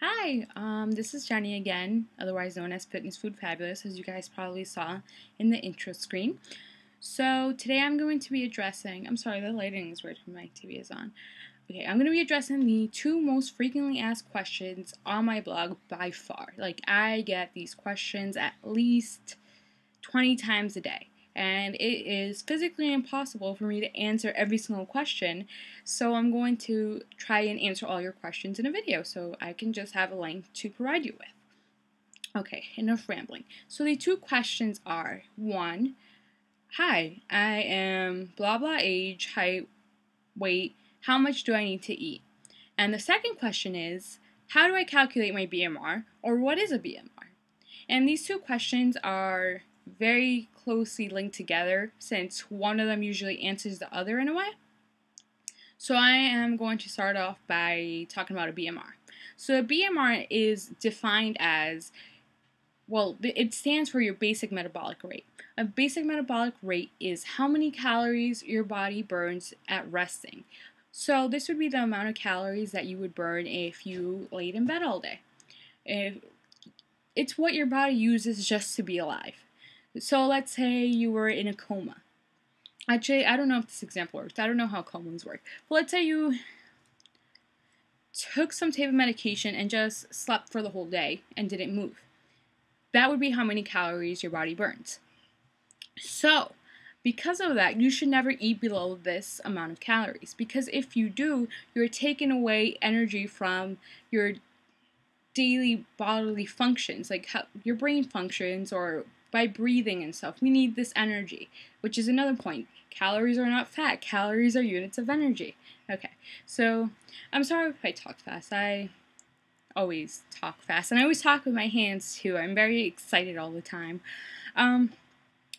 Hi, this is Jenny again, otherwise known as Fitness Food Fabulous, as you guys probably saw in the intro screen. So today I'm going to be addressing, I'm sorry, the lighting is weird when my TV is on. Okay, I'm going to be addressing the two most frequently asked questions on my blog by far. Like, I get these questions at least 20 times a day. And it is physically impossible for me to answer every single question, so I'm going to try and answer all your questions in a video so I can just have a link to provide you with. Okay, enough rambling. So the two questions are, one, hi, I am blah blah age, height, weight, how much do I need to eat? And the second question is, how do I calculate my BMR, or what is a BMR? And these two questions are very closely linked together since one of them usually answers the other in a way. So I am going to start off by talking about a BMR. So a BMR is defined as, well, it stands for your basic metabolic rate. A basic metabolic rate is how many calories your body burns at resting. So this would be the amount of calories that you would burn if you laid in bed all day. It's what your body uses just to be alive. So let's say you were in a coma. Actually, I don't know if this example works. I don't know how comas work. But let's say you took some type of medication and just slept for the whole day and didn't move. That would be how many calories your body burns. So, because of that, you should never eat below this amount of calories. Because if you do, you're taking away energy from your daily bodily functions, like how your brain functions or by breathing and stuff. We need this energy, which is another point. Calories are not fat. Calories are units of energy. Okay, so I'm sorry if I talk fast. I always talk fast, and I always talk with my hands too. I'm very excited all the time.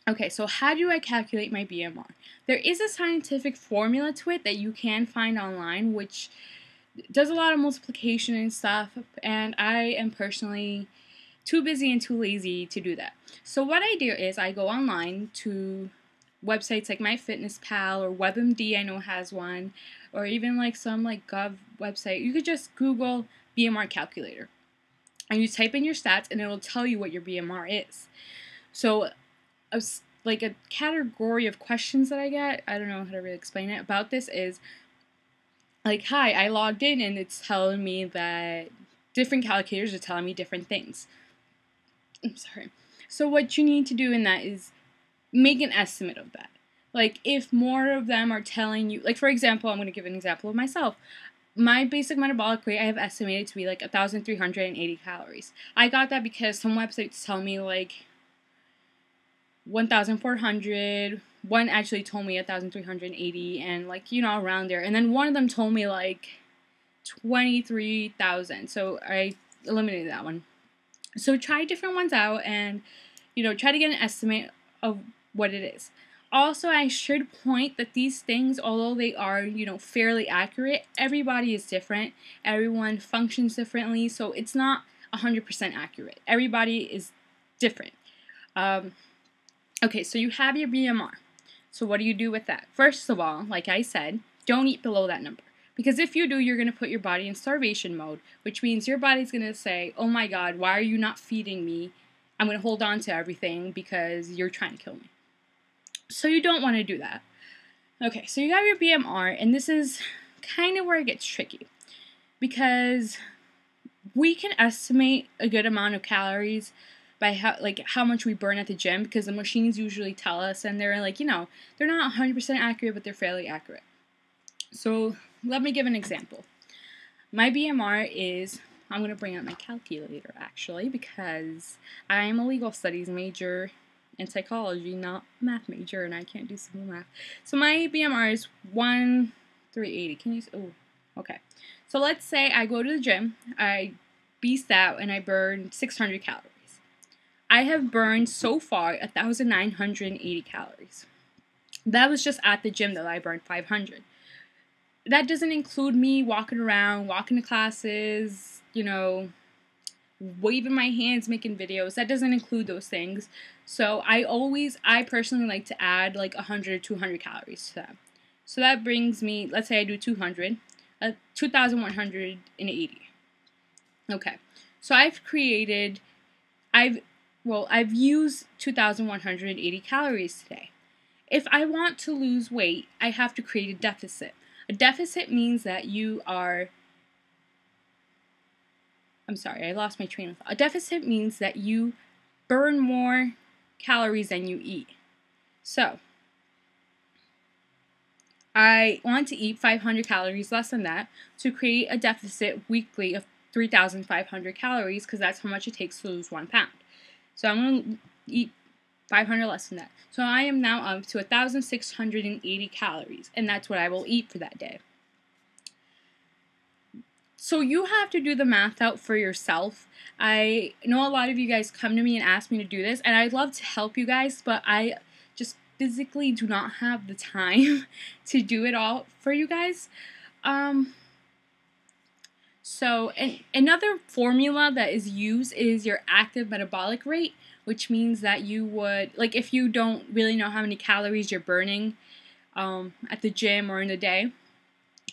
Okay, so how do I calculate my BMR? There is a scientific formula to it that you can find online, which does a lot of multiplication and stuff, and I am personally too busy and too lazy to do that. So what I do is I go online to websites like MyFitnessPal or WebMD, I know has one, or even like some like Gov website. You could just Google BMR calculator, and you type in your stats, and it'll tell you what your BMR is. So, like a category of questions that I get, I don't know how to really explain it, about this is, like, hi, I logged in and it's telling me that different calculators are telling me different things. I'm sorry. So what you need to do in that is make an estimate of that. Like, if more of them are telling you, like, for example, I'm going to give an example of myself. My basic metabolic rate I have estimated to be like 1,380 calories. I got that because some websites tell me like 1,400. One actually told me 1,380 and like, you know, around there. And then one of them told me like 23,000. So I eliminated that one. So try different ones out and, you know, try to get an estimate of what it is. Also, I should point that these things, although they are, you know, fairly accurate, everybody is different. Everyone functions differently, so it's not 100% accurate. Everybody is different. Okay, so you have your BMR. So what do you do with that? First of all, like I said, don't eat below that number. Because if you do, you're going to put your body in starvation mode, which means your body's going to say, oh my God, why are you not feeding me? I'm going to hold on to everything because you're trying to kill me. So you don't want to do that. Okay, so you have your BMR, and this is kind of where it gets tricky. Because we can estimate a good amount of calories by how much we burn at the gym, because the machines usually tell us, and they're like, you know, they're not 100% accurate, but they're fairly accurate. So let me give an example. My BMR is, I'm going to bring out my calculator actually, because I am a legal studies major in psychology, not math major, and I can't do simple math. So my BMR is 1,380. Can you, oh, okay. So let's say I go to the gym, I beast out, and I burn 600 calories. I have burned so far 1,980 calories. That was just at the gym that I burned 500. That doesn't include me walking around, walking to classes, you know, waving my hands, making videos. That doesn't include those things. So I personally like to add like 100 or 200 calories to that. So that brings me, let's say I do 200, 2,180. Okay, so I've used 2,180 calories today. If I want to lose weight, I have to create a deficit. A deficit means that I'm sorry, I lost my train of thought. A deficit means that you burn more calories than you eat. So, I want to eat 500 calories less than that to create a deficit weekly of 3,500 calories, because that's how much it takes to lose 1 pound. So I'm going to eat 500 less than that. So I am now up to 1,680 calories, and that's what I will eat for that day. So you have to do the math out for yourself. I know a lot of you guys come to me and ask me to do this, and I'd love to help you guys, but I just physically do not have the time to do it all for you guys. So another formula that is used is your active metabolic rate, which means that you would, like, if you don't really know how many calories you're burning at the gym or in a day,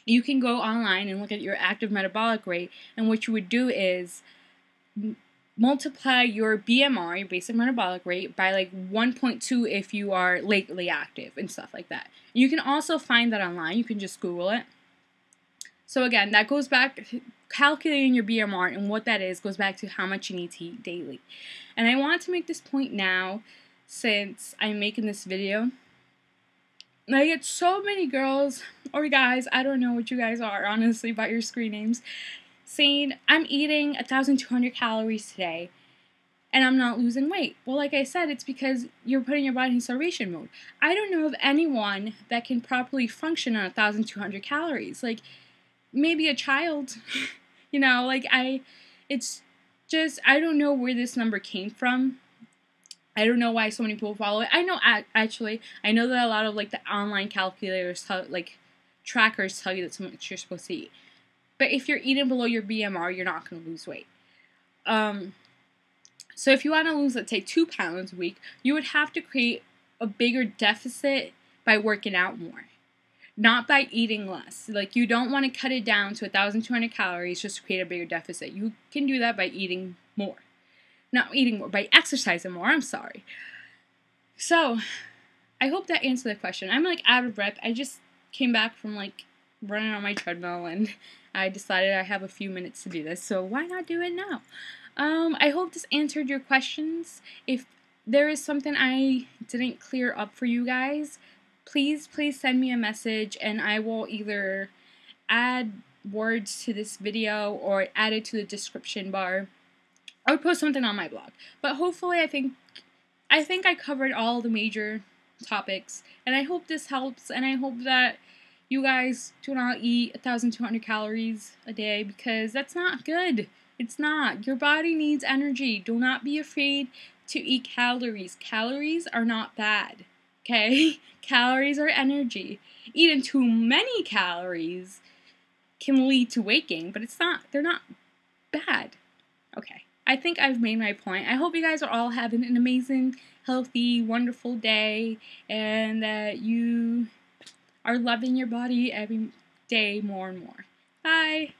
you can go online and look at your active metabolic rate, and what you would do is multiply your BMR, your basic metabolic rate, by like 1.2 if you are lately active and stuff like that. You can also find that online. You can just Google it. So again, that goes back, calculating your BMR and what that is goes back to how much you need to eat daily. And I want to make this point now, since I'm making this video. I get so many girls, or guys, I don't know what you guys are, honestly, about your screen names, saying, I'm eating 1,200 calories today, and I'm not losing weight. Well, like I said, it's because you're putting your body in starvation mode. I don't know of anyone that can properly function on 1,200 calories. Like, maybe a child, you know, like, it's just, I don't know where this number came from. I don't know why so many people follow it. I know, actually, I know that a lot of, like, the online calculators, trackers tell you that's how much you're supposed to eat. But if you're eating below your BMR, you're not going to lose weight. So if you want to lose, let's say, 2 pounds a week, you would have to create a bigger deficit by working out more, not by eating less. Like, you don't want to cut it down to 1,200 calories just to create a bigger deficit. You can do that by eating more. Not eating more, by exercising more, I'm sorry. So, I hope that answered the question. I'm, like, out of breath. I just came back from, like, running on my treadmill, and I decided I have a few minutes to do this, so why not do it now? I hope this answered your questions. If there is something I didn't clear up for you guys, please send me a message, and I will either add words to this video or add it to the description bar. I would post something on my blog. But hopefully I think I covered all the major topics, and I hope this helps, and I hope that you guys do not eat 1,200 calories a day, because that's not good. It's not. Your body needs energy. Do not be afraid to eat calories. Calories are not bad. Okay? Calories are energy. Eating too many calories can lead to weight gain, but they're not bad. Okay. I think I've made my point. I hope you guys are all having an amazing, healthy, wonderful day, and that you are loving your body every day more and more. Bye!